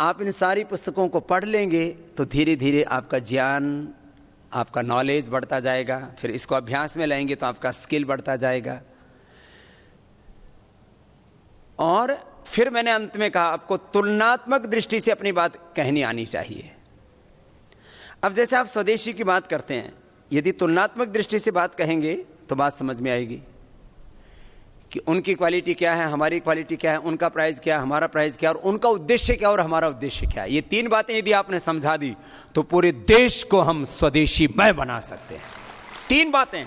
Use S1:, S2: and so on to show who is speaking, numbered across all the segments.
S1: आप इन सारी पुस्तकों को पढ़ लेंगे तो धीरे धीरे आपका ज्ञान, आपका नॉलेज बढ़ता जाएगा। फिर इसको अभ्यास में लाएंगे तो आपका स्किल बढ़ता जाएगा। और फिर मैंने अंत में कहा आपको तुलनात्मक दृष्टि से अपनी बात कहनी आनी चाहिए। अब जैसे आप स्वदेशी की बात करते हैं, यदि तुलनात्मक दृष्टि से बात कहेंगे तो बात समझ में आएगी कि उनकी क्वालिटी क्या है, हमारी क्वालिटी क्या है, उनका प्राइस क्या है, हमारा प्राइस क्या है, और उनका उद्देश्य क्या और हमारा उद्देश्य क्या है। ये तीन बातें यदि आपने समझा दी तो पूरे देश को हम स्वदेशी मय बना सकते हैं। तीन बातें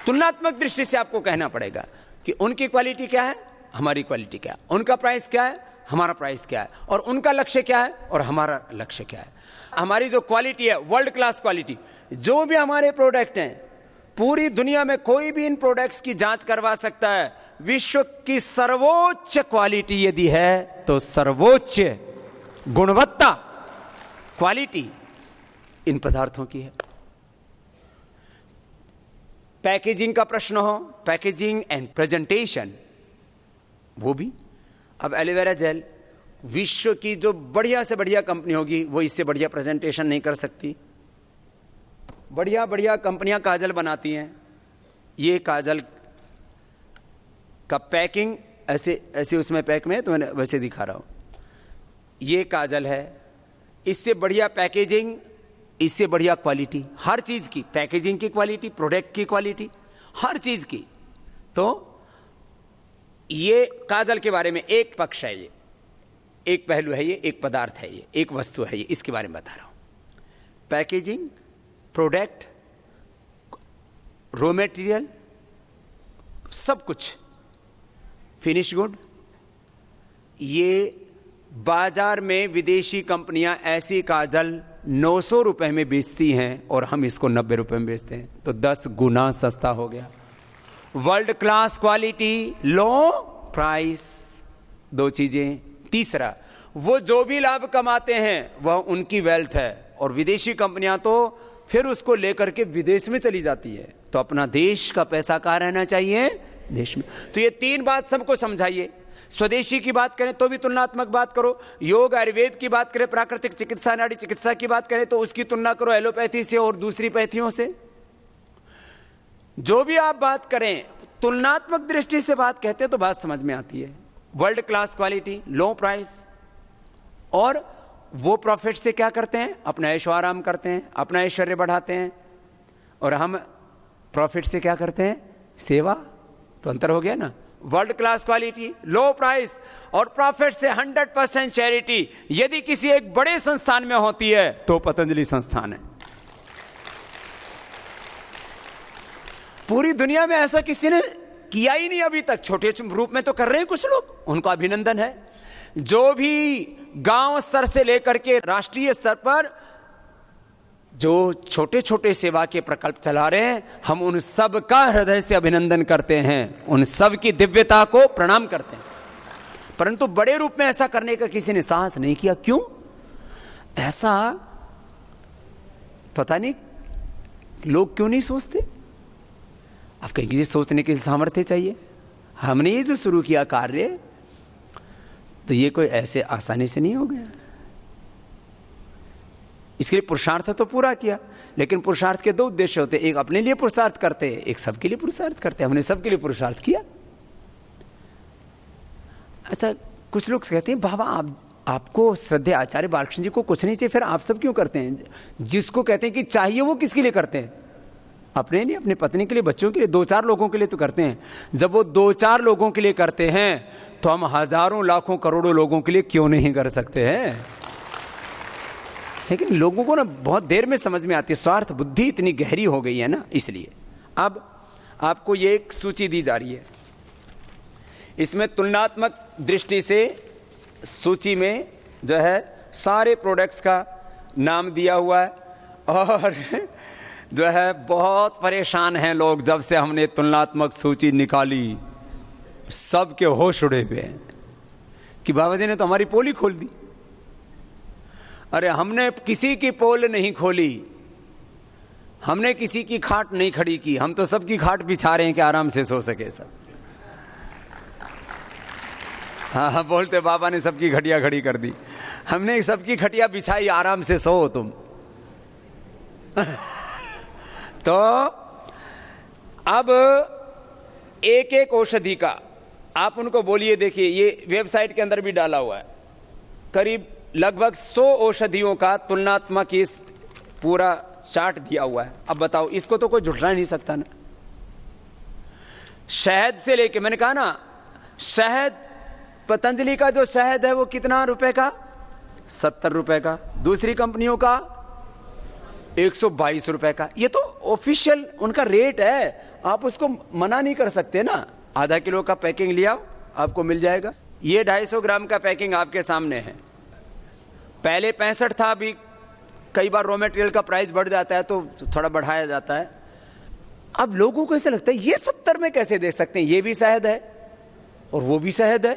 S1: तुलनात्मक दृष्टि से आपको कहना पड़ेगा कि उनकी क्वालिटी क्या है, हमारी क्वालिटी क्या है, उनका प्राइस क्या है, हमारा प्राइस क्या है, और उनका लक्ष्य क्या है और हमारा लक्ष्य क्या है। हमारी जो क्वालिटी है वर्ल्ड क्लास क्वालिटी, जो भी हमारे प्रोडक्ट हैं पूरी दुनिया में कोई भी इन प्रोडक्ट्स की जांच करवा सकता है। विश्व की सर्वोच्च क्वालिटी यदि है तो सर्वोच्च गुणवत्ता क्वालिटी इन पदार्थों की है। पैकेजिंग का प्रश्न हो, पैकेजिंग एंड प्रेजेंटेशन, वो भी। अब एलोवेरा जेल, विश्व की जो बढ़िया से बढ़िया कंपनी होगी वो इससे बढ़िया प्रेजेंटेशन नहीं कर सकती। बढ़िया बढ़िया कंपनियां काजल बनाती हैं, ये काजल का पैकिंग ऐसे ऐसे उसमें पैक में, तो मैंने वैसे दिखा रहा हूं, ये काजल है, इससे बढ़िया पैकेजिंग, इससे बढ़िया क्वालिटी, हर चीज की पैकेजिंग की क्वालिटी, प्रोडक्ट की क्वालिटी, हर चीज की। तो ये काजल के बारे में एक पक्ष है, ये एक पहलू है, ये एक पदार्थ है, ये एक वस्तु है, ये इसके बारे में बता रहा हूं। पैकेजिंग, प्रोडक्ट, रॉ मटेरियल, सब कुछ, फिनिश गुड। ये बाजार में विदेशी कंपनियां ऐसी काजल 900 रुपए में बेचती हैं और हम इसको 90 रुपए में बेचते हैं, तो 10 गुना सस्ता हो गया। वर्ल्ड क्लास क्वालिटी, लो प्राइस, दो चीजें। तीसरा, वो जो भी लाभ कमाते हैं वह उनकी वेल्थ है, और विदेशी कंपनियां तो फिर उसको लेकर के विदेश में चली जाती है। तो अपना देश का पैसा कहाँ रहना चाहिए, देश में। तो ये तीन बात सबको समझाइए। स्वदेशी की बात करें तो भी तुलनात्मक बात करो, योग आयुर्वेद की बात करें, प्राकृतिक चिकित्सा नाड़ी चिकित्सा की बात करें तो उसकी तुलना करो एलोपैथी से और दूसरी पैथियों से। जो भी आप बात करें तुलनात्मक दृष्टि से बात कहते हैं तो बात समझ में आती है। वर्ल्ड क्लास क्वालिटी, लो प्राइस, और वो प्रॉफिट से क्या करते हैं, अपना ऐशो आराम करते हैं, अपना ऐश्वर्य बढ़ाते हैं, और हम प्रॉफिट से क्या करते हैं, सेवा। तो अंतर हो गया ना। वर्ल्ड क्लास क्वालिटी, लो प्राइस, और प्रॉफिट से 100% चैरिटी यदि किसी एक बड़े संस्थान में होती है तो पतंजलि संस्थान है। पूरी दुनिया में ऐसा किसी ने किया ही नहीं अभी तक। छोटे रूप में तो कर रहे हैं कुछ लोग, उनको अभिनंदन है। जो भी गांव स्तर से लेकर के राष्ट्रीय स्तर पर जो छोटे छोटे सेवा के प्रकल्प चला रहे हैं, हम उन सब का हृदय से अभिनंदन करते हैं, उन सब की दिव्यता को प्रणाम करते हैं। परंतु बड़े रूप में ऐसा करने का किसी ने साहस नहीं किया। क्यों ऐसा, पता नहीं लोग क्यों नहीं सोचते। आप कहीं किसी सोचने के सामर्थ्य चाहिए। हमने ये जो शुरू किया कार्य, तो ये कोई ऐसे आसानी से नहीं हो गया। इसके लिए पुरुषार्थ तो पूरा किया, लेकिन पुरुषार्थ के दो उद्देश्य होते हैं, एक अपने लिए पुरुषार्थ करते हैं, एक सबके लिए पुरुषार्थ करते हैं। हमने सबके लिए पुरुषार्थ किया। अच्छा, कुछ लोग कहते हैं बाबा आपको श्रद्धेय आचार्य बालकृष्ण जी को कुछ नहीं चाहिए, फिर आप सब क्यों करते हैं? जिसको कहते हैं कि चाहिए वो किसके लिए करते हैं? अपने लिए, अपनी पत्नी के लिए, बच्चों के लिए, 2-4 लोगों के लिए तो करते हैं। जब वो 2-4 लोगों के लिए करते हैं तो हम हजारों लाखों करोड़ों लोगों के लिए क्यों नहीं कर सकते हैं? लेकिन लोगों को ना बहुत देर में समझ में आती है, स्वार्थ बुद्धि इतनी गहरी हो गई है ना, इसलिए। अब आपको ये एक सूची दी जा रही है, इसमें तुलनात्मक दृष्टि से सूची में जो है सारे प्रोडक्ट्स का नाम दिया हुआ है। और जो है बहुत परेशान हैं लोग, जब से हमने तुलनात्मक सूची निकाली सबके होश उड़े हुए हैं कि बाबा जी ने तो हमारी पोल ही खोल दी। अरे हमने किसी की पोल नहीं खोली, हमने किसी की खाट नहीं खड़ी की, हम तो सबकी खाट बिछा रहे हैं कि आराम से सो सके सब। हाँ हाँ, बोलते बाबा ने सबकी खटिया खड़ी कर दी। हमने सबकी खटिया बिछाई, आराम से सो तुम। तो अब एक एक औषधि का आप उनको बोलिए, देखिए ये वेबसाइट के अंदर भी डाला हुआ है, करीब लगभग 100 औषधियों का तुलनात्मक इस पूरा चार्ट दिया हुआ है। अब बताओ, इसको तो कोई झुठला नहीं सकता ना। शहद से लेके, मैंने कहा ना, शहद, पतंजलि का जो शहद है वो कितना रुपए का? 70 रुपए का। दूसरी कंपनियों का 122 रुपए का। ये तो ऑफिशियल उनका रेट है, आप उसको मना नहीं कर सकते ना। आधा किलो का पैकिंग लिया आपको मिल जाएगा। ये 250 ग्राम का पैकिंग आपके सामने है। पहले 65 था, अभी कई बार रॉ मटेरियल का प्राइस बढ़ जाता है तो थोड़ा बढ़ाया जाता है। अब लोगों को ऐसा लगता है ये 70 में कैसे दे सकते हैं, ये भी शहद है और वो भी शहद है।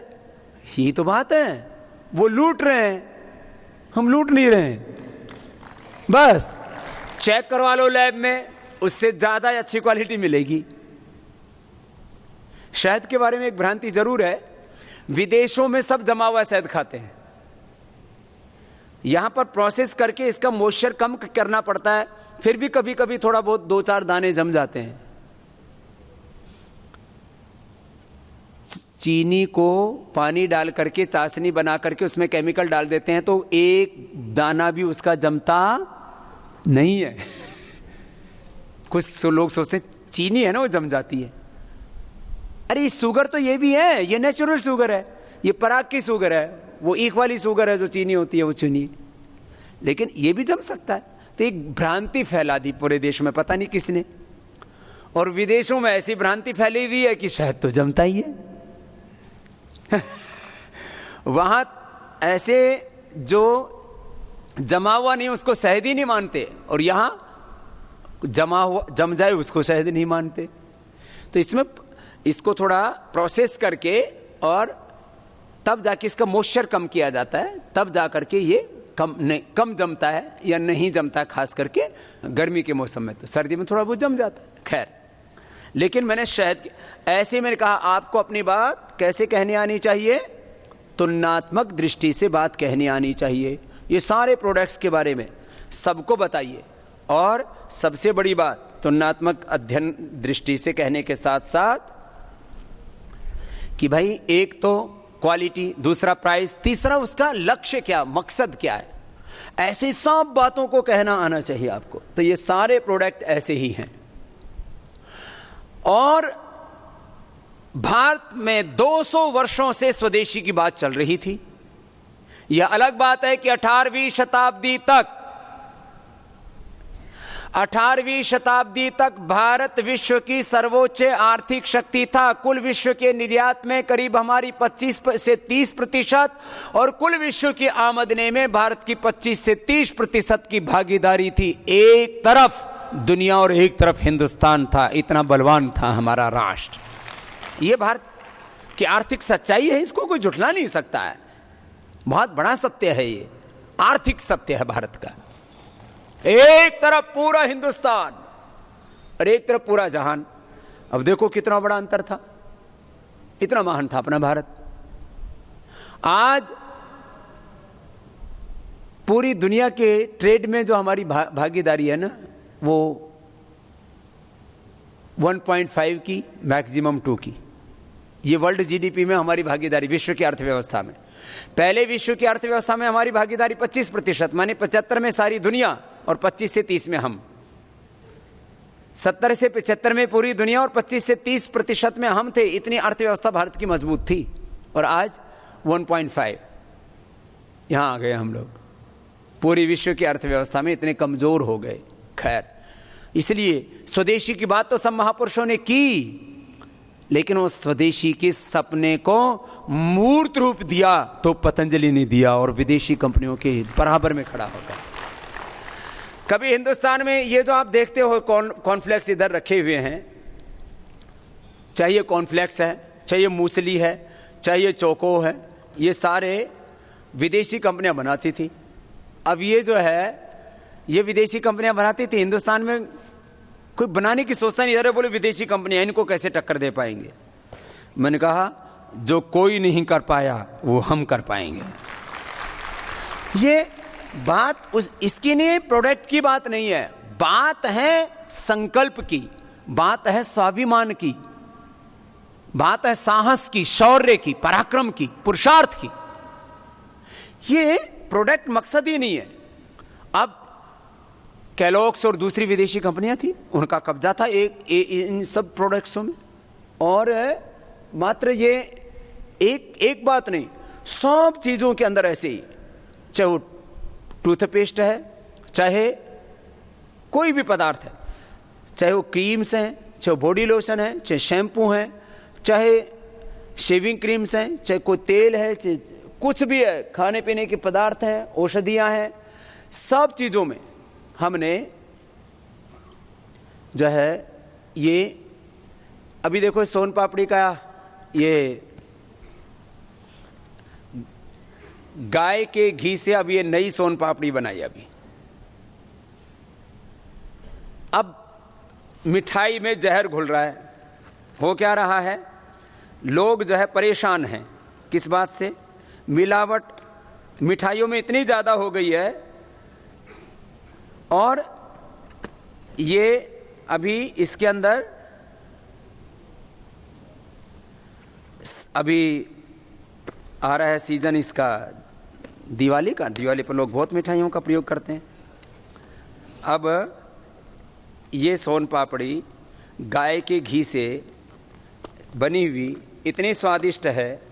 S1: यही तो बात है, वो लूट रहे हैं, हम लूट नहीं रहे हैं। बस चेक करवा लो लैब में, उससे ज्यादा अच्छी क्वालिटी मिलेगी। शहद के बारे में एक भ्रांति जरूर है, विदेशों में सब जमा हुआ शहद खाते हैं, यहां पर प्रोसेस करके इसका मॉइस्चर कम करना पड़ता है, फिर भी कभी कभी थोड़ा बहुत 2-4 दाने जम जाते हैं। चीनी को पानी डाल करके चाशनी बना करके उसमें केमिकल डाल देते हैं तो एक दाना भी उसका जमता नहीं है। कुछ लोग सोचते हैं चीनी है ना वो जम जाती है। अरे शुगर तो ये भी है, ये नेचुरल शुगर है, ये पराग की शुगर है, वो ईख वाली शुगर है जो चीनी होती है वो चीनी, लेकिन ये भी जम सकता है। तो एक भ्रांति फैला दी पूरे देश में, पता नहीं किसने। और विदेशों में ऐसी भ्रांति फैली हुई है कि शहद तो जमता ही है। वहां ऐसे जो जमा हुआ नहीं उसको शहद ही नहीं मानते, और यहां जमा हुआ जम जाए उसको शहद नहीं मानते। तो इसमें इसको थोड़ा प्रोसेस करके और तब जाके इसका मॉइस्चर कम किया जाता है, तब जा करके ये कम जमता है या नहीं जमता है। खास करके गर्मी के मौसम में, तो सर्दी में थोड़ा बहुत जम जाता है। खैर, लेकिन मैंने शहद ऐसे मैंने कहा आपको अपनी बात कैसे कहनी आनी चाहिए, तुलनात्मक दृष्टि से बात कहनी आनी चाहिए। ये सारे प्रोडक्ट्स के बारे में सबको बताइए, और सबसे बड़ी बात तुलनात्मक अध्ययन दृष्टि से कहने के साथ साथ कि भाई एक तो क्वालिटी, दूसरा प्राइस, तीसरा उसका लक्ष्य क्या, मकसद क्या है, ऐसे सब बातों को कहना आना चाहिए आपको। तो ये सारे प्रोडक्ट ऐसे ही हैं। और भारत में 200 वर्षों से स्वदेशी की बात चल रही थी। यह अलग बात है कि 18वीं शताब्दी तक भारत विश्व की सर्वोच्च आर्थिक शक्ति था। कुल विश्व के निर्यात में करीब हमारी 25 से 30% और कुल विश्व की आमदनी में भारत की 25 से 30% की भागीदारी थी। एक तरफ दुनिया और एक तरफ हिंदुस्तान था, इतना बलवान था हमारा राष्ट्र। यह भारत की आर्थिक सच्चाई है, इसको कोई झुठला नहीं सकता है। बहुत बड़ा सत्य है, ये आर्थिक सत्य है भारत का। एक तरफ पूरा हिंदुस्तान और एक तरफ पूरा जहान। अब देखो कितना बड़ा अंतर था, इतना महान था अपना भारत। आज पूरी दुनिया के ट्रेड में जो हमारी भागीदारी है ना, वो 1.5 की, मैक्सिमम 2 की। ये वर्ल्ड जीडीपी में हमारी भागीदारी विश्व की अर्थव्यवस्था में। पहले विश्व की अर्थव्यवस्था में हमारी भागीदारी 25%, माने 75 में सारी दुनिया और 25 से 30 में हम। 70 से 75 में पूरी दुनिया और 25 से 30% में हम थे। इतनी अर्थव्यवस्था भारत की मजबूत थी। और आज 1.5 यहां आ गए हम लोग। पूरी विश्व की अर्थव्यवस्था में इतने कमजोर हो गए। खैर, इसलिए स्वदेशी की बात तो सब महापुरुषों ने की, लेकिन वो स्वदेशी के सपने को मूर्त रूप दिया तो पतंजलि ने दिया, और विदेशी कंपनियों के बराबर में खड़ा हो गया। कभी हिंदुस्तान में ये जो आप देखते हो कॉर्नफ्लेक्स इधर रखे हुए हैं, चाहे ये कॉर्नफ्लेक्स है, चाहे ये मूसली है, चाहे ये चोको है, ये सारे विदेशी कंपनियां बनाती थी। अब ये जो है ये विदेशी कंपनियां बनाती थी, हिंदुस्तान में कोई बनाने की सोचता नहीं। अरे बोले विदेशी कंपनियां, इनको कैसे टक्कर दे पाएंगे। मैंने कहा जो कोई नहीं कर पाया वो हम कर पाएंगे। ये बात इसकी नहीं, प्रोडक्ट की बात नहीं है, बात है संकल्प की, बात है स्वाभिमान की, बात है साहस की, शौर्य की, पराक्रम की, पुरुषार्थ की। ये प्रोडक्ट मकसद ही नहीं है। अब कैलॉग्स और दूसरी विदेशी कंपनियां थी, उनका कब्जा था इन सब प्रोडक्ट्सों में, और मात्र ये एक बात नहीं, सब चीजों के अंदर ऐसे ही, चाहे वो टूथपेस्ट है, चाहे कोई भी पदार्थ है, चाहे वो क्रीम्स हैं, चाहे बॉडी लोशन है, चाहे शैम्पू हैं, चाहे शेविंग क्रीम्स हैं, चाहे कोई तेल है, चाहे कुछ भी है, खाने पीने के पदार्थ हैं, औषधियां हैं, सब चीजों में हमने जो है ये, अभी देखो सोन पापड़ी का ये गाय के घी से अब ये नई सोन पापड़ी बनाई। अभी अब मिठाई में जहर घुल रहा है। हो क्या रहा है, लोग जो है परेशान हैं। किस बात से? मिलावट मिठाइयों में इतनी ज़्यादा हो गई है, और ये अभी इसके अंदर अभी आ रहा है सीजन इसका दिवाली का, दिवाली पर लोग बहुत मिठाइयों का प्रयोग करते हैं। अब ये सोन पापड़ी गाय के घी से बनी हुई इतनी स्वादिष्ट है,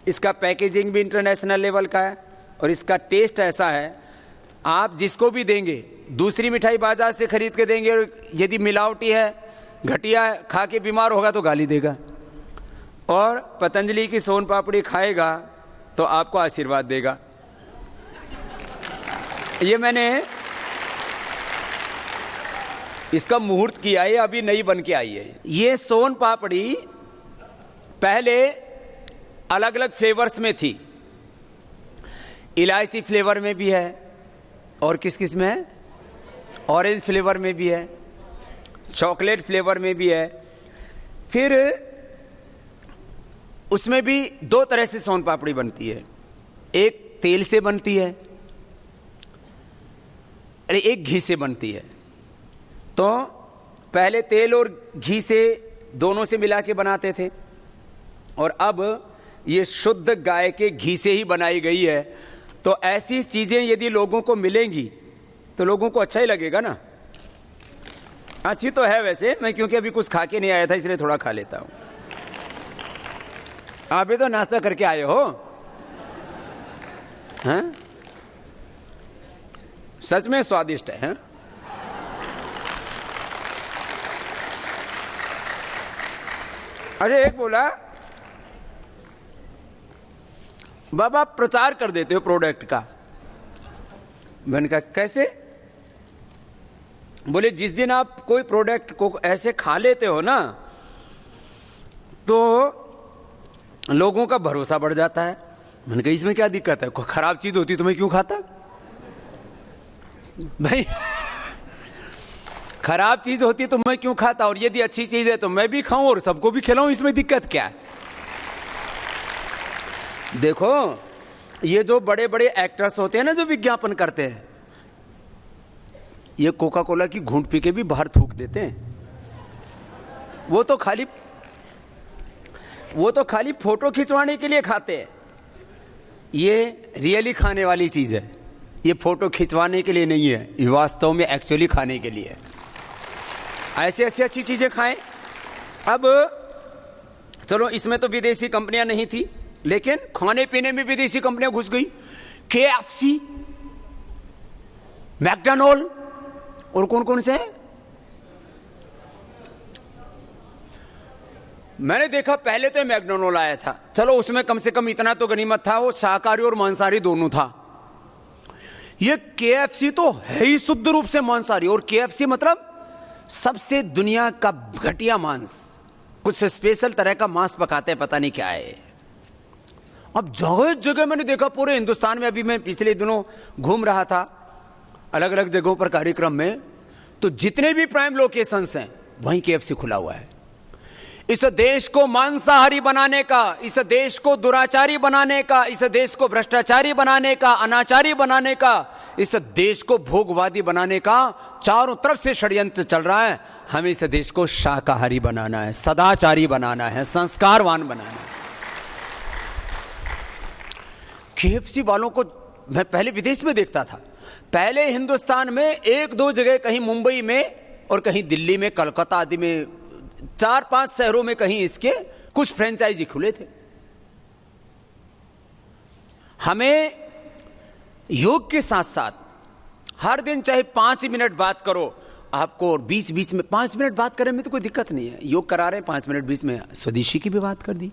S1: इसका पैकेजिंग भी इंटरनेशनल लेवल का है, और इसका टेस्ट ऐसा है, आप जिसको भी देंगे, दूसरी मिठाई बाजार से खरीद के देंगे और यदि मिलावटी है, घटिया है, खा के बीमार होगा तो गाली देगा, और पतंजलि की सोन पापड़ी खाएगा तो आपको आशीर्वाद देगा। ये मैंने इसका मुहूर्त किया है, अभी नई बन के आई है। ये सोन पापड़ी पहले अलग अलग फ्लेवर्स में थी, इलायची फ्लेवर में भी है, और किस किस में है, ऑरेंज फ्लेवर में भी है, चॉकलेट फ्लेवर में भी है। फिर उसमें भी दो तरह से सोन पापड़ी बनती है, एक तेल से बनती है, अरे एक घी से बनती है। तो पहले तेल और घी से दोनों से मिला के बनाते थे, और अब ये शुद्ध गाय के घी से ही बनाई गई है। तो ऐसी चीजें यदि लोगों को मिलेंगी तो लोगों को अच्छा ही लगेगा ना। अच्छी तो है वैसे, मैं क्योंकि अभी कुछ खा के नहीं आया था इसलिए थोड़ा खा लेता हूं। आप भी तो नाश्ता करके आए हो, हैं? सच में स्वादिष्ट है, हैं? अरे एक बोला, बाबा प्रचार कर देते हो प्रोडक्ट का। मैंने कहा कैसे? बोले जिस दिन आप कोई प्रोडक्ट को ऐसे खा लेते हो ना, तो लोगों का भरोसा बढ़ जाता है। मैंने कहा इसमें क्या दिक्कत है, कोई खराब चीज होती तो मैं क्यों खाता भाई? खराब चीज होती तो मैं क्यों खाता, और यदि अच्छी चीज है तो मैं भी खाऊं और सबको भी खिलाऊं, इसमें दिक्कत क्या है? देखो ये जो बड़े बड़े एक्टर्स होते हैं ना, जो विज्ञापन करते हैं, ये कोका कोला की घूंट पी के भी बाहर थूक देते हैं। वो तो खाली फोटो खिंचवाने के लिए खाते हैं। ये रियली खाने वाली चीज है, ये फोटो खिंचवाने के लिए नहीं है, ये वास्तव में एक्चुअली खाने के लिए है। ऐसी ऐसी अच्छी चीजें खाएं। अब चलो इसमें तो विदेशी कंपनियां नहीं थी, लेकिन खाने पीने में विदेशी कंपनियां घुस गई। KFC, मैकडॉनल्ड, और कौन कौन से हैं? मैंने देखा पहले तो मैकडॉनल्ड आया था, चलो उसमें कम से कम इतना तो गनीमत था, वो शाकाहारी और मांसाहारी दोनों था। ये KFC तो है ही शुद्ध रूप से मांसाहारी, और KFC मतलब सबसे दुनिया का घटिया मांस, कुछ स्पेशल तरह का मांस पकाते हैं, पता नहीं क्या है। अब जगह जगह मैंने देखा पूरे हिंदुस्तान में, अभी मैं पिछले दिनों घूम रहा था अलग अलग जगहों पर कार्यक्रम में, तो जितने भी प्राइम लोकेशंस हैं वहीं KFC खुला हुआ है। इस देश को मांसाहारी बनाने का, इस देश को दुराचारी बनाने का, इस देश को भ्रष्टाचारी बनाने का, अनाचारी बनाने का, इस देश को भोगवादी बनाने का चारों तरफ से षड्यंत्र चल रहा है। हमें इस देश को शाकाहारी बनाना है, सदाचारी बनाना है, संस्कारवान बनाना है। KFC वालों को मैं पहले विदेश में देखता था। पहले हिंदुस्तान में एक दो जगह, कहीं मुंबई में और कहीं दिल्ली में, कलकत्ता आदि में, 4-5 शहरों में कहीं इसके कुछ फ्रेंचाइजी खुले थे। हमें योग के साथ साथ हर दिन चाहे 5 मिनट बात करो आपको, और बीच बीच में 5 मिनट बात करें में तो कोई दिक्कत नहीं है। योग करा रहे हैं 5 मिनट बीच में स्वदेशी की भी बात कर दी।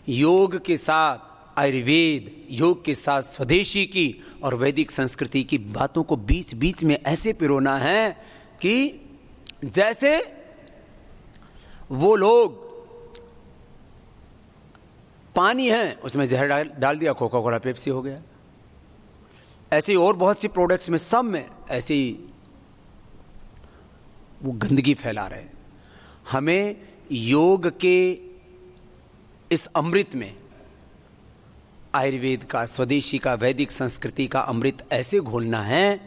S1: योग के साथ आयुर्वेद, योग के साथ स्वदेशी की और वैदिक संस्कृति की बातों को बीच बीच में ऐसे पिरोना है कि जैसे वो लोग पानी है उसमें जहर डाल दिया, कोका कोला पेप्सी हो गया। ऐसी और बहुत सी प्रोडक्ट्स में, सब में ऐसी वो गंदगी फैला रहे हैं। हमें योग के इस अमृत में आयुर्वेद का, स्वदेशी का, वैदिक संस्कृति का अमृत ऐसे घोलना है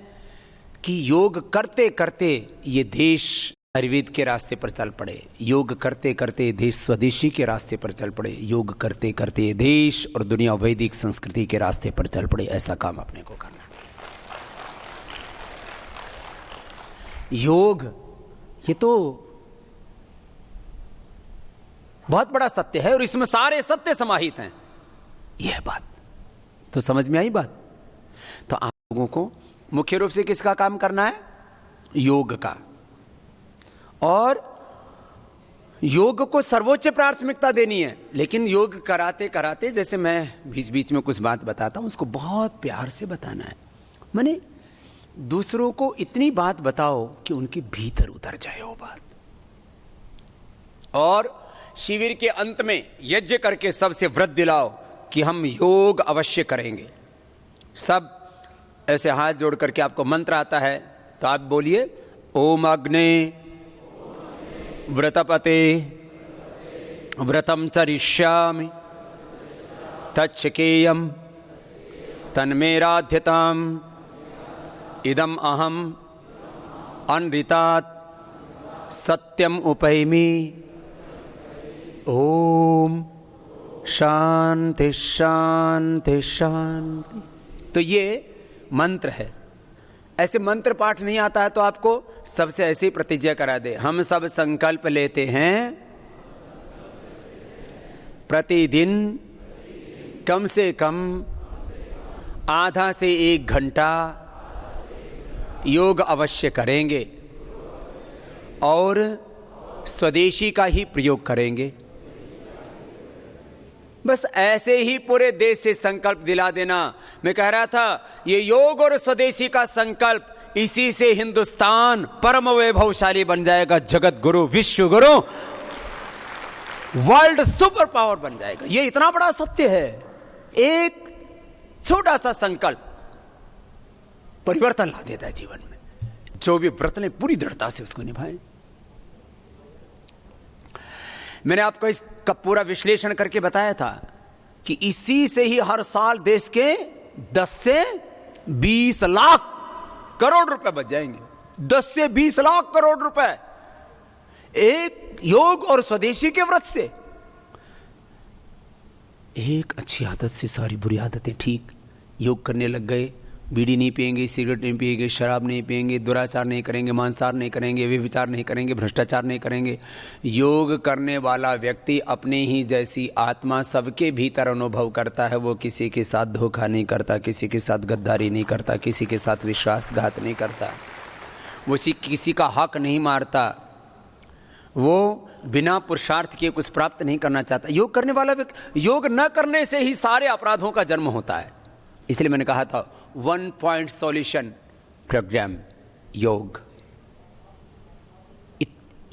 S1: कि योग करते करते ये देश आयुर्वेद के रास्ते पर चल पड़े, योग करते करते देश स्वदेशी के रास्ते पर चल पड़े, योग करते करते देश और दुनिया वैदिक संस्कृति के रास्ते पर चल पड़े। ऐसा काम अपने को करना। योग ये तो बहुत बड़ा सत्य है और इसमें सारे सत्य समाहित हैं। यह बात तो समझ में आई बात। तो आप लोगों को मुख्य रूप से किसका काम करना है? योग का। और योग को सर्वोच्च प्राथमिकता देनी है। लेकिन योग कराते कराते, जैसे मैं बीच बीच में कुछ बात बताता हूं, उसको बहुत प्यार से बताना है। माने दूसरों को इतनी बात बताओ कि उनके भीतर उतर जाए वो बात। और शिविर के अंत में यज्ञ करके सबसे व्रत दिलाओ कि हम योग अवश्य करेंगे। सब ऐसे हाथ जोड़ करके, आपको मंत्र आता है तो आप बोलिए, ओम अग्ने व्रतपते व्रतम चरिष्यामि तच्छकेयम तन्मेराध्यताम इदम अहम अनृतात् सत्यम उपैमि। ओम शांति शांति शांति। तो ये मंत्र है। ऐसे मंत्र पाठ नहीं आता है तो आपको सबसे ऐसी प्रतिज्ञा करा दे, हम सब संकल्प लेते हैं प्रतिदिन कम से कम आधा से 1 घंटा योग अवश्य करेंगे और स्वदेशी का ही प्रयोग करेंगे। बस ऐसे ही पूरे देश से संकल्प दिला देना। मैं कह रहा था ये योग और स्वदेशी का संकल्प, इसी से हिंदुस्तान परम वैभवशाली बन जाएगा, जगत गुरु, विश्व गुरु, वर्ल्ड सुपर पावर बन जाएगा। ये इतना बड़ा सत्य है। एक छोटा सा संकल्प परिवर्तन ला देता है जीवन में। जो भी व्रत लें पूरी दृढ़ता से उसको निभाएं। मैंने आपको इसका पूरा विश्लेषण करके बताया था कि इसी से ही हर साल देश के 10 से 20 लाख करोड़ रुपए बच जाएंगे। 10 से 20 लाख करोड़ रुपए एक योग और स्वदेशी के व्रत से। एक अच्छी आदत से सारी बुरी आदतें ठीक। योग करने लग गए, बीड़ी नहीं पिएंगे, सिगरेट नहीं पिएंगे, शराब नहीं पिएंगे, दुराचार नहीं करेंगे, मांसाहार नहीं करेंगे, व्यभिचार नहीं करेंगे, भ्रष्टाचार नहीं करेंगे। योग करने वाला व्यक्ति अपने ही जैसी आत्मा सबके भीतर अनुभव करता है। वो किसी के साथ धोखा नहीं करता, किसी के साथ गद्दारी नहीं करता, किसी के साथ विश्वासघात नहीं करता, वो किसी का हक नहीं मारता, वो बिना पुरुषार्थ किए कुछ प्राप्त नहीं करना चाहता। योग करने वाला व्यक्ति, योग न करने से ही सारे अपराधों का जन्म होता है। इसलिए मैंने कहा था 1 पॉइंट सॉल्यूशन प्रोग्राम योग।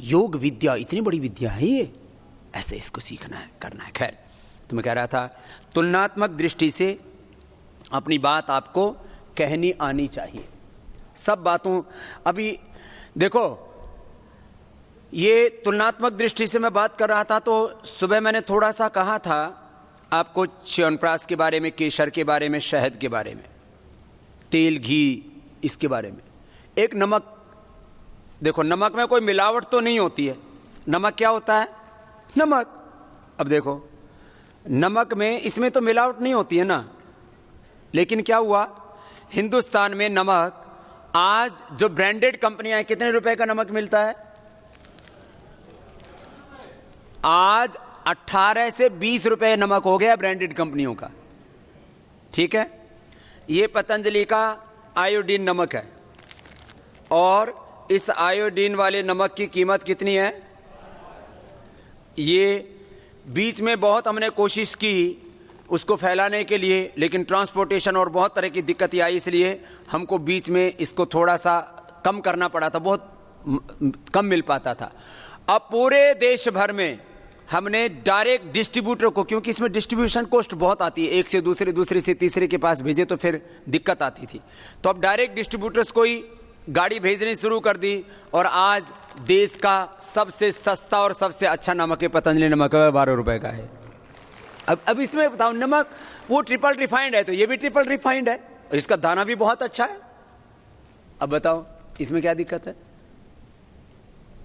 S1: योग विद्या इतनी बड़ी विद्या है ये, ऐसे इसको सीखना है, करना है। खैर, तो मैं कह रहा था तुलनात्मक दृष्टि से अपनी बात आपको कहनी आनी चाहिए। सब बातों, अभी देखो ये तुलनात्मक दृष्टि से मैं बात कर रहा था, तो सुबह मैंने थोड़ा सा कहा था आपको च्यवनप्राश के बारे में, केसर के बारे में, शहद के बारे में, तेल, घी, इसके बारे में। एक नमक, देखो नमक में कोई मिलावट तो नहीं होती है। नमक क्या होता है? नमक। अब देखो नमक में, इसमें तो मिलावट नहीं होती है ना, लेकिन क्या हुआ, हिंदुस्तान में नमक, आज जो ब्रांडेड कंपनियां हैं, कितने रुपए का नमक मिलता है? आज 18 से 20 रुपए नमक हो गया ब्रांडेड कंपनियों का। ठीक है, ये पतंजलि का आयोडीन नमक है, और इस आयोडीन वाले नमक की कीमत कितनी है? ये बीच में बहुत हमने कोशिश की उसको फैलाने के लिए, लेकिन ट्रांसपोर्टेशन और बहुत तरह की दिक्कत आई, इसलिए हमको बीच में इसको थोड़ा सा कम करना पड़ा था, बहुत कम मिल पाता था। अब पूरे देश भर में हमने डायरेक्ट डिस्ट्रीब्यूटर को, क्योंकि इसमें डिस्ट्रीब्यूशन कॉस्ट बहुत आती है, एक से दूसरे, दूसरे से तीसरे के पास भेजे तो फिर दिक्कत आती थी, तो अब डायरेक्ट डिस्ट्रीब्यूटर्स को ही गाड़ी भेजनी शुरू कर दी, और आज देश का सबसे सस्ता और सबसे अच्छा नमक है पतंजलि नमक, 12 रुपए का है। अब इसमें बताओ, नमक वो ट्रिपल रिफाइंड है, तो ये भी ट्रिपल रिफाइंड है, और इसका दाना भी बहुत अच्छा है। अब बताओ इसमें क्या दिक्कत है?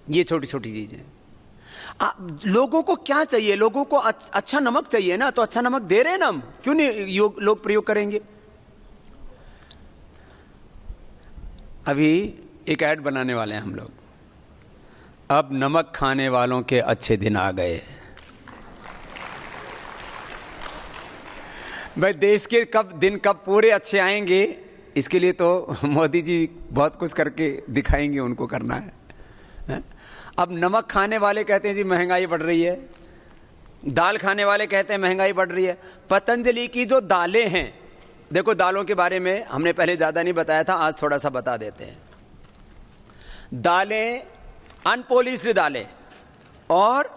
S1: ये छोटी छोटी चीजें। लोगों को क्या चाहिए? लोगों को अच्छा नमक चाहिए ना, तो अच्छा नमक दे रहे हैं ना हम, क्यों नहीं लोग प्रयोग करेंगे? अभी एक ऐड बनाने वाले हैं हम लोग, अब नमक खाने वालों के अच्छे दिन आ गए। भाई देश के दिन कब पूरे अच्छे आएंगे, इसके लिए तो मोदी जी बहुत कुछ करके दिखाएंगे, उनको करना है। अब नमक खाने वाले कहते हैं जी महंगाई बढ़ रही है, दाल खाने वाले कहते हैं महंगाई बढ़ रही है। पतंजलि की जो दालें हैं, देखो दालों के बारे में हमने पहले ज्यादा नहीं बताया था, आज थोड़ा सा बता देते हैं। दालें अनपॉलिश्ड दालें, और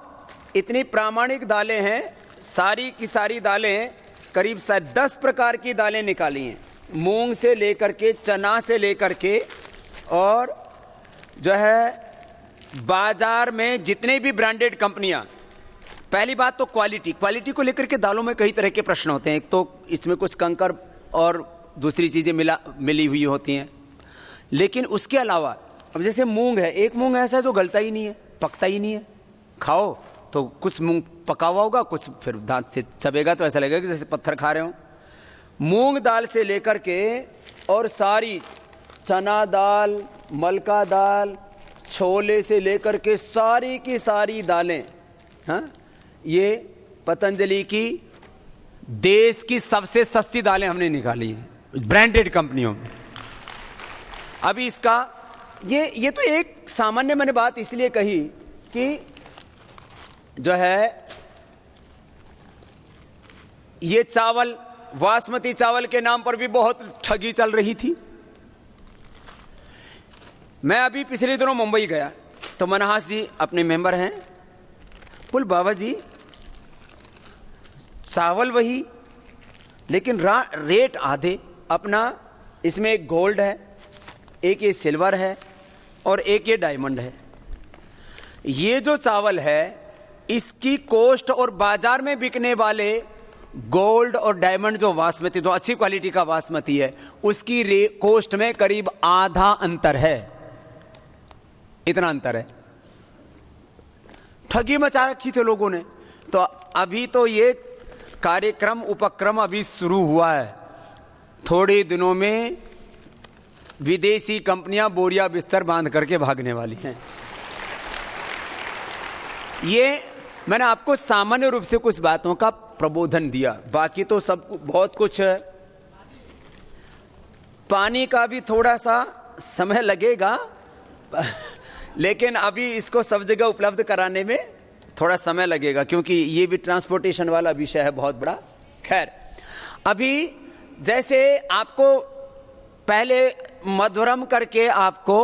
S1: इतनी प्रामाणिक दालें हैं, सारी की सारी दालें, करीब 10 प्रकार की दालें निकाली हैं, मूंग से लेकर के, चना से लेकर के, और जो है बाजार में जितने भी ब्रांडेड कंपनियां, पहली बात तो क्वालिटी को लेकर के दालों में कई तरह के प्रश्न होते हैं। एक तो इसमें कुछ कंकर और दूसरी चीजें मिली हुई होती हैं, लेकिन उसके अलावा अब जैसे मूंग है, एक मूंग ऐसा है जो गलता ही नहीं है, पकता ही नहीं है, खाओ तो कुछ मूंग पका हुआ होगा, कुछ फिर दांत से चबेगा तो ऐसा लगेगा कि जैसे पत्थर खा रहे हो। मूंग दाल से लेकर के और सारी चना दाल, मलका दाल, छोले से लेकर के सारी की सारी दालें, हाँ, ये पतंजलि की देश की सबसे सस्ती दालें हमने निकाली हैं ब्रांडेड कंपनियों में। अभी इसका ये तो एक सामान्य मैंने बात इसलिए कही कि जो है ये चावल, बासमती चावल के नाम पर भी बहुत ठगी चल रही थी। मैं अभी पिछले दिनों मुंबई गया, तो मनहास जी अपने मेंबर हैं, बोल बाबा जी चावल वही, लेकिन रेट आधे। अपना इसमें एक गोल्ड है, एक ये सिल्वर है, और एक ये डायमंड है। ये जो चावल है इसकी कॉस्ट और बाजार में बिकने वाले गोल्ड और डायमंड जो बासमती, जो अच्छी क्वालिटी का बासमती है, उसकी कॉस्ट में करीब आधा अंतर है, इतना अंतर है। ठगी मचा रखी थे लोगों ने। तो अभी तो ये कार्यक्रम उपक्रम अभी शुरू हुआ है, थोड़े दिनों में विदेशी कंपनियां बोरिया बिस्तर बांध करके भागने वाली हैं। ये मैंने आपको सामान्य रूप से कुछ बातों का प्रबोधन दिया, बाकी तो सब बहुत कुछ है। पानी का भी थोड़ा सा समय लगेगा, लेकिन अभी इसको सब जगह उपलब्ध कराने में थोड़ा समय लगेगा, क्योंकि ये भी ट्रांसपोर्टेशन वाला विषय है बहुत बड़ा। खैर, अभी जैसे आपको पहले मधुरम करके आपको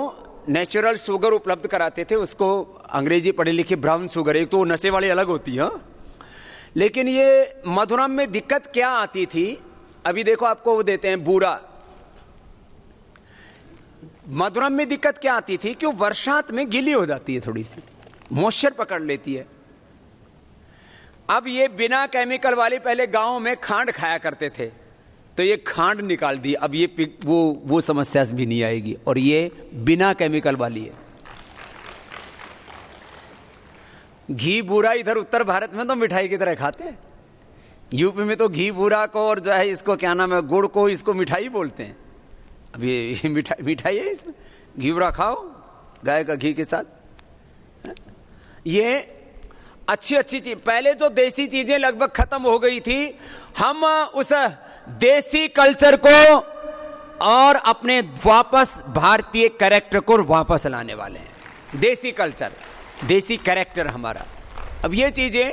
S1: नेचुरल शुगर उपलब्ध कराते थे, उसको अंग्रेजी पढ़े लिखे ब्राउन शुगर, एक तो नशे वाली अलग होती है, लेकिन ये मधुरम में दिक्कत क्या आती थी, अभी देखो आपको वो देते हैं बूरा। मधुरम में दिक्कत क्या आती थी कि वो वर्षांत में गीली हो जाती है थोड़ी सी, मॉइस्चर पकड़ लेती है। अब ये बिना केमिकल वाली, पहले गांव में खांड खाया करते थे, तो ये खांड निकाल दी, अब ये वो समस्या भी नहीं आएगी, और ये बिना केमिकल वाली है। घी बूरा इधर उत्तर भारत में तो मिठाई की तरह खाते हैं, यूपी में तो घी बूरा को और जो है इसको क्या नाम है, गुड़ को, इसको मिठाई बोलते हैं। अब ये मिठाई है, इसमें घी बूरा खाओ गाय का घी के साथ। ये अच्छी अच्छी चीज, पहले जो देसी चीजें लगभग खत्म हो गई थी, हम उस देसी कल्चर को और अपने वापस भारतीय कैरेक्टर को वापस लाने वाले हैं। देसी कल्चर, देसी कैरेक्टर हमारा। अब ये चीजें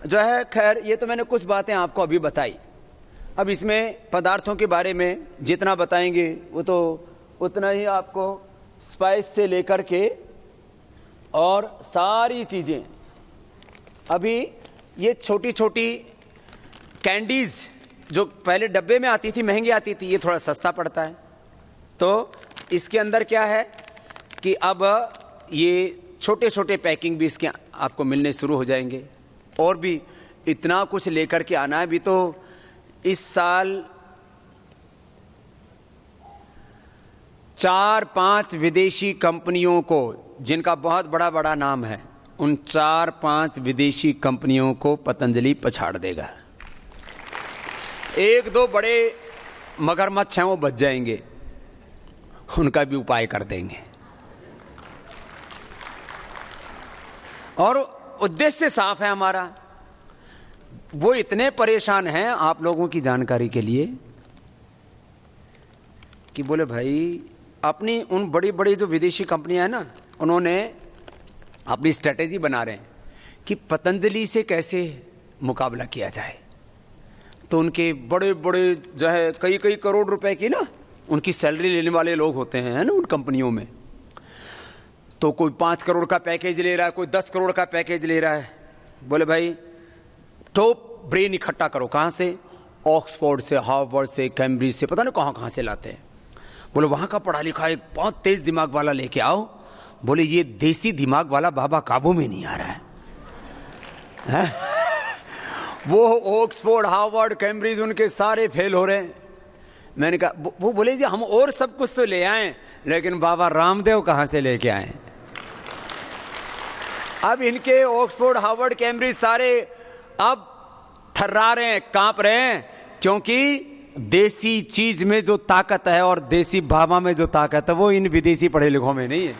S1: जो है, खैर ये तो मैंने कुछ बातें आपको अभी बताई। अब इसमें पदार्थों के बारे में जितना बताएंगे वो तो उतना ही आपको स्पाइस से लेकर के और सारी चीजें। अभी ये छोटी छोटी कैंडीज जो पहले डब्बे में आती थी, महंगी आती थी, ये थोड़ा सस्ता पड़ता है। तो इसके अंदर क्या है कि अब ये छोटे छोटे पैकिंग भी इसके आपको मिलने शुरू हो जाएंगे, और भी इतना कुछ लेकर के आना है। भी तो इस साल 4-5 विदेशी कंपनियों को, जिनका बहुत बड़ा बड़ा नाम है, उन 4-5 विदेशी कंपनियों को पतंजलि पछाड़ देगा। 1-2 बड़े मगरमच्छ हैं, वो बच जाएंगे, उनका भी उपाय कर देंगे। और उद्देश्य साफ है हमारा। वो इतने परेशान हैं आप लोगों की जानकारी के लिए कि बोले भाई, अपनी उन बड़ी बड़ी जो विदेशी कंपनियां हैं ना, उन्होंने अपनी स्ट्रेटेजी बना रहे हैं कि पतंजलि से कैसे मुकाबला किया जाए। तो उनके बड़े बड़े जो है कई कई करोड़ रुपए की ना उनकी सैलरी लेने वाले लोग होते हैं ना उन कंपनियों में। तो कोई 5 करोड़ का पैकेज ले रहा है, कोई 10 करोड़ का पैकेज ले रहा है। बोले भाई टॉप ब्रेन इकट्ठा करो। कहाँ से? ऑक्सफोर्ड से, हार्वर्ड से, कैम्ब्रिज से, पता नहीं कहाँ से लाते हैं। बोले वहाँ का पढ़ा लिखा एक बहुत तेज दिमाग वाला लेके आओ। बोले ये देसी दिमाग वाला बाबा काबू में नहीं आ रहा है। वो ऑक्सफोर्ड, हार्वर्ड, कैम्ब्रिज उनके सारे फेल हो रहे हैं। मैंने कहा, वो बोले जी हम और सब कुछ तो ले आए, लेकिन बाबा रामदेव कहाँ से लेके आए? अब इनके ऑक्सफोर्ड, हार्वर्ड, कैम्ब्रिज सारे अब थर्रा रहे हैं, कांप रहे हैं, क्योंकि देसी चीज में जो ताकत है और देसी भाभा में जो ताकत है वो इन विदेशी पढ़े लिखों में नहीं है।